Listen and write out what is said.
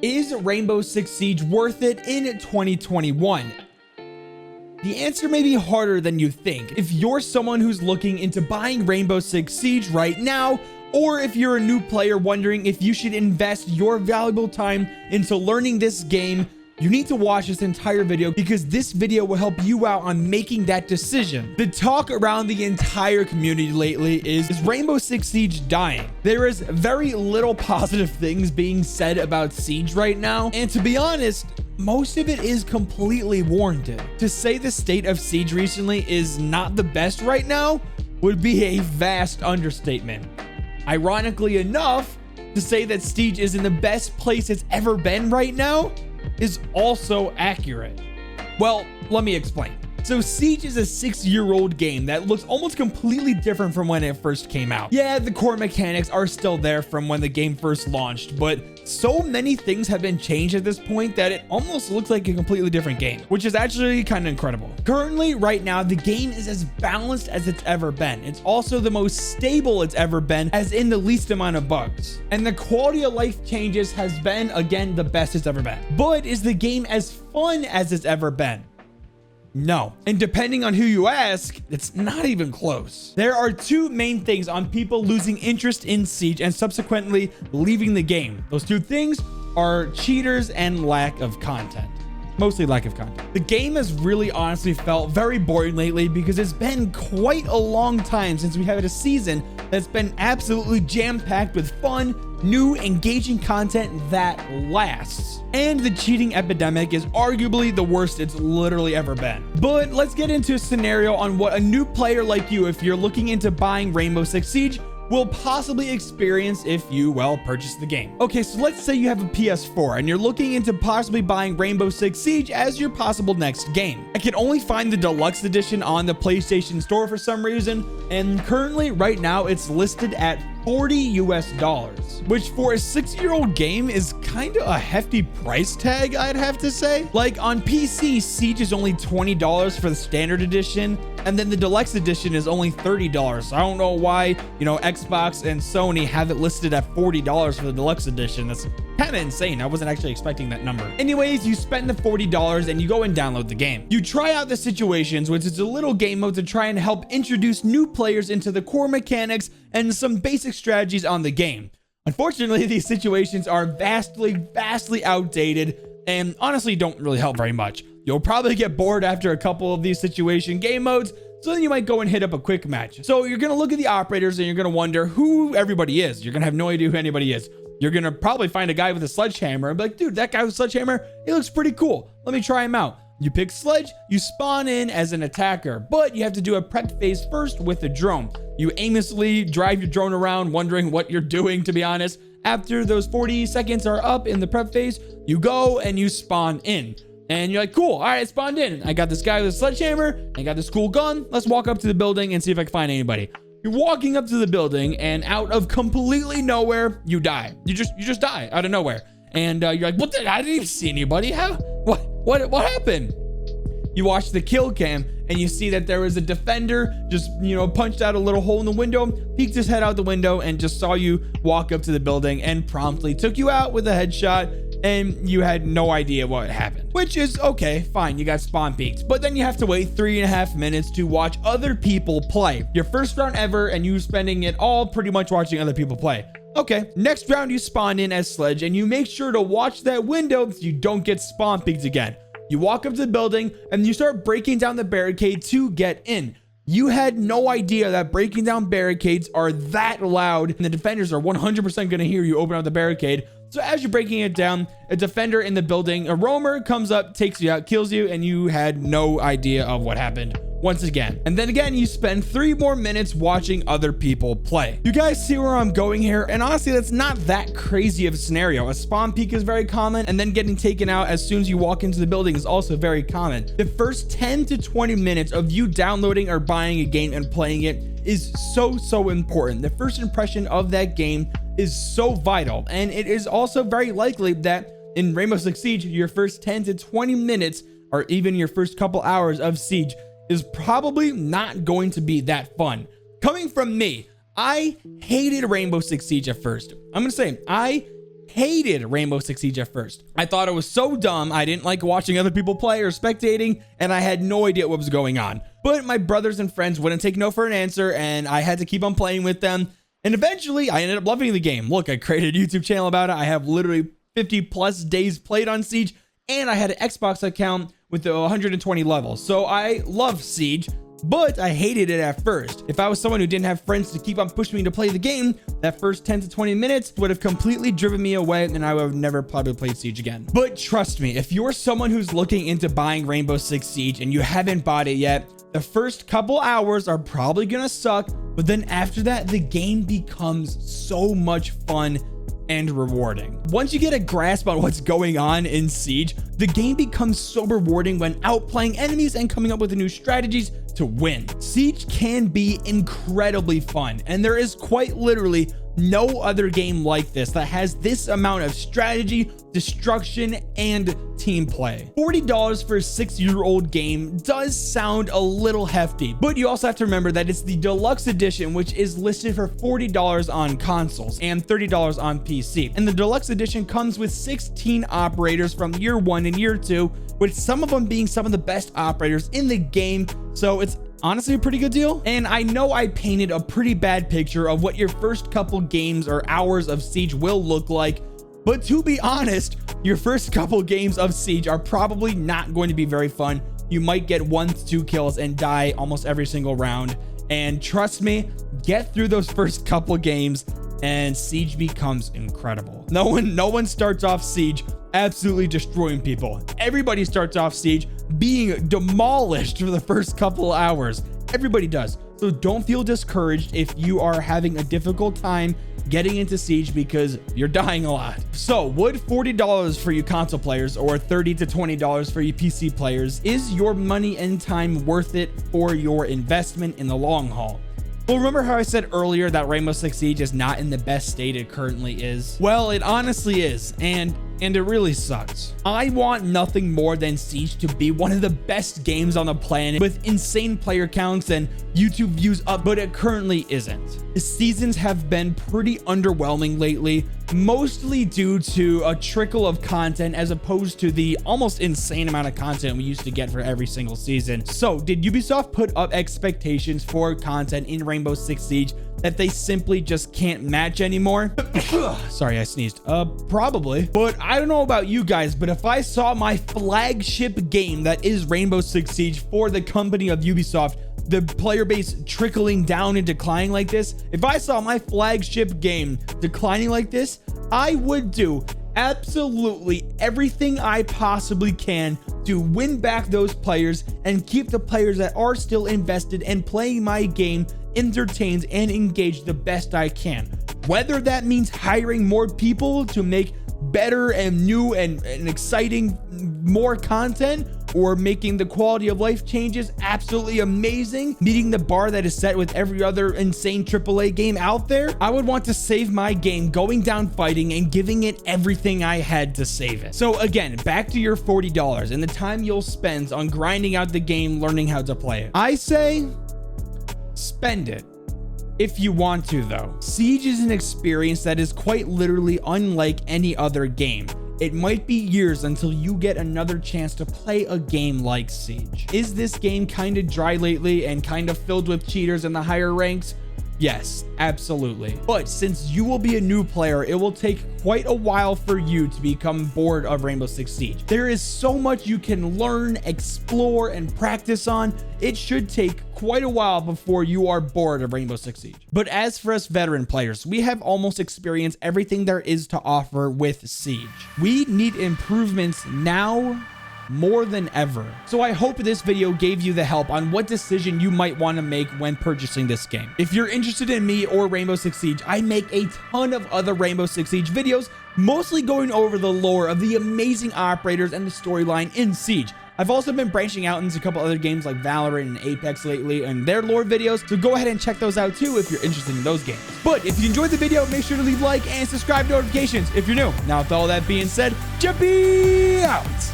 Is Rainbow Six Siege worth it in 2021? The answer may be harder than you think. If you're someone who's looking into buying Rainbow Six Siege right now, or if you're a new player wondering if you should invest your valuable time into learning this game, you need to watch this entire video because this video will help you out on making that decision. The talk around the entire community lately is Rainbow Six Siege dying? There is very little positive things being said about Siege right now, and to be honest, most of it is completely warranted. To say the state of Siege recently is not the best right now would be a vast understatement. Ironically enough, to say that Siege is in the best place it's ever been right now is also accurate. Well, let me explain. So Siege is a 6-year-old game that looks almost completely different from when it first came out. Yeah, the core mechanics are still there from when the game first launched, but so many things have been changed at this point that it almost looks like a completely different game, which is actually kind of incredible. Currently, right now, the game is as balanced as it's ever been. It's also the most stable it's ever been, as in the least amount of bugs. And the quality of life changes has been, again, the best it's ever been. But is the game as fun as it's ever been? No. And depending on who you ask, it's not even close. There are two main things on people losing interest in Siege and subsequently leaving the game. Those two things are cheaters and lack of content. Mostly lack of content. The game has really honestly felt very boring lately because it's been quite a long time since we had a season that's been absolutely jam-packed with fun, new, engaging content that lasts. And the cheating epidemic is arguably the worst it's literally ever been. But let's get into a scenario on what a new player like you, if you're looking into buying Rainbow Six Siege, will possibly experience if you, well, purchase the game. Okay, so let's say you have a PS4 and you're looking into possibly buying Rainbow Six Siege as your possible next game. I can only find the deluxe edition on the PlayStation Store for some reason, and currently right now it's listed at $40 US, which for a 6-year-old game is kind of a hefty price tag, I'd have to say. Like on PC, Siege is only $20 for the standard edition, and then the deluxe edition is only $30. So I don't know why, Xbox and Sony have it listed at $40 for the deluxe edition. That's kind of insane. I wasn't actually expecting that number. Anyways, you spend the $40 and you go and download the game. You try out the situations, which is a little game mode to try and help introduce new players into the core mechanics and some basic strategies on the game. Unfortunately, these situations are vastly outdated and honestly don't really help very much. You'll probably get bored after a couple of these situation game modes, so then you might go and hit up a quick match. So you're going to look at the operators and you're going to wonder who everybody is. You're going to have no idea who anybody is. You're going to probably find a guy with a sledgehammer and be like, dude, that guy with a sledgehammer, he looks pretty cool. Let me try him out. You pick Sledge, you spawn in as an attacker, but you have to do a prep phase first with a drone. You aimlessly drive your drone around wondering what you're doing, to be honest. After those 40 seconds are up in the prep phase, you go and you spawn in. And you're like, cool, all right, I spawned in. I got this guy with a sledgehammer, I got this cool gun. Let's walk up to the building and see if I can find anybody. You're walking up to the building and out of completely nowhere, you die. You just die out of nowhere. And you're like, what I didn't even see anybody. How? What happened? You watch the kill cam and you see that there was a defender just, punched out a little hole in the window, peeked his head out the window and just saw you walk up to the building and promptly took you out with a headshot, and you had no idea what happened, which is okay, fine. You got spawn peeked, but then you have to wait 3.5 minutes to watch other people play. Your first round ever, and you spending it all pretty much watching other people play. Okay, next round you spawn in as Sledge and you make sure to watch that window so you don't get spawn peeked again. You walk up to the building and you start breaking down the barricade to get in. You had no idea that breaking down barricades are that loud and the defenders are 100% going to hear you open up the barricade. So as you're breaking it down, a defender in the building, a roamer, comes up, takes you out, kills you, and you had no idea of what happened once again. And then again, you spend 3 more minutes watching other people play. You guys see where I'm going here? And honestly, that's not that crazy of a scenario. A spawn peek is very common, and then getting taken out as soon as you walk into the building is also very common. The first 10 to 20 minutes of you downloading or buying a game and playing it is so important. The first impression of that game is so vital, and it is also very likely that in Rainbow Six Siege, your first 10 to 20 minutes or even your first couple hours of Siege is probably not going to be that fun. Coming from me, I hated Rainbow Six Siege at first. I'm gonna say I hated Rainbow Six Siege at first. I thought it was so dumb. I didn't like watching other people play or spectating, and I had no idea what was going on. But my brothers and friends wouldn't take no for an answer, and I had to keep on playing with them. And eventually, I ended up loving the game. Look, I created a YouTube channel about it. I have literally 50 plus days played on Siege, and I had an Xbox account with the 120 levels. So I love Siege, but I hated it at first. If I was someone who didn't have friends to keep on pushing me to play the game, that first 10 to 20 minutes would have completely driven me away, and I would have never probably played Siege again. But trust me, if you're someone who's looking into buying Rainbow Six Siege and you haven't bought it yet, the first couple hours are probably gonna suck, but then after that, the game becomes so much fun and rewarding. Once you get a grasp on what's going on in Siege, the game becomes so rewarding when outplaying enemies and coming up with new strategies to win. Siege can be incredibly fun, and there is quite literally no other game like this that has this amount of strategy, destruction, and team play. $40 for a 6-year-old game does sound a little hefty, but you also have to remember that it's the deluxe edition, which is listed for $40 on consoles and $30 on PC. And the deluxe edition comes with 16 operators from year 1 and year 2, with some of them being some of the best operators in the game. So it's honestly a pretty good deal. And I know I painted a pretty bad picture of what your first couple games or hours of Siege will look like, but to be honest, your first couple games of Siege are probably not going to be very fun. You might get 1 to 2 kills and die almost every single round. And trust me, get through those first couple games and Siege becomes incredible. No one starts off Siege absolutely destroying people. Everybody starts off Siege being demolished for the first couple hours. Everybody does. So don't feel discouraged if you are having a difficult time getting into Siege because you're dying a lot. So would $40 for you console players or $30 to $20 for you PC players, is your money and time worth it for your investment in the long haul? Well, remember how I said earlier that Rainbow Six Siege is not in the best state it currently is? Well, it honestly is, and it really sucks. I want nothing more than Siege to be one of the best games on the planet with insane player counts and YouTube views up, but it currently isn't. The seasons have been pretty underwhelming lately, mostly due to a trickle of content as opposed to the almost insane amount of content we used to get for every single season. So did Ubisoft put up expectations for content in Rainbow Six Siege that they simply just can't match anymore? Sorry, I sneezed. Probably. But I don't know about you guys, but if I saw my flagship game that is Rainbow Six Siege for the company of Ubisoft, the player base trickling down and declining like this, if I saw my flagship game declining like this, I would do absolutely everything I possibly can to win back those players and keep the players that are still invested and playing my game entertained and engaged the best I can. Whether that means hiring more people to make better and new and exciting more content, or making the quality of life changes absolutely amazing, meeting the bar that is set with every other insane AAA game out there, I would want to save my game going down fighting and giving it everything I had to save it. So again, back to your $40 and the time you'll spend on grinding out the game, learning how to play it. I say spend it. If you want to though. Siege is an experience that is quite literally unlike any other game. It might be years until you get another chance to play a game like Siege. Is this game kind of dry lately and kind of filled with cheaters in the higher ranks? Yes, absolutely. But since you will be a new player, it will take quite a while for you to become bored of Rainbow Six Siege. There is so much you can learn, explore, and practice on. It should take quite a while before you are bored of Rainbow Six Siege. But as for us veteran players, we have almost experienced everything there is to offer with Siege. We need improvements now more than ever. So I hope this video gave you the help on what decision you might want to make when purchasing this game. If you're interested in me or Rainbow Six Siege, I make a ton of other Rainbow Six Siege videos, mostly going over the lore of the amazing operators and the storyline in Siege. I've also been branching out into a couple other games like Valorant and Apex lately and their lore videos, so go ahead and check those out too if you're interested in those games. But if you enjoyed the video, make sure to leave a like and subscribe notifications if you're new. Now with all that being said, Jeppy out!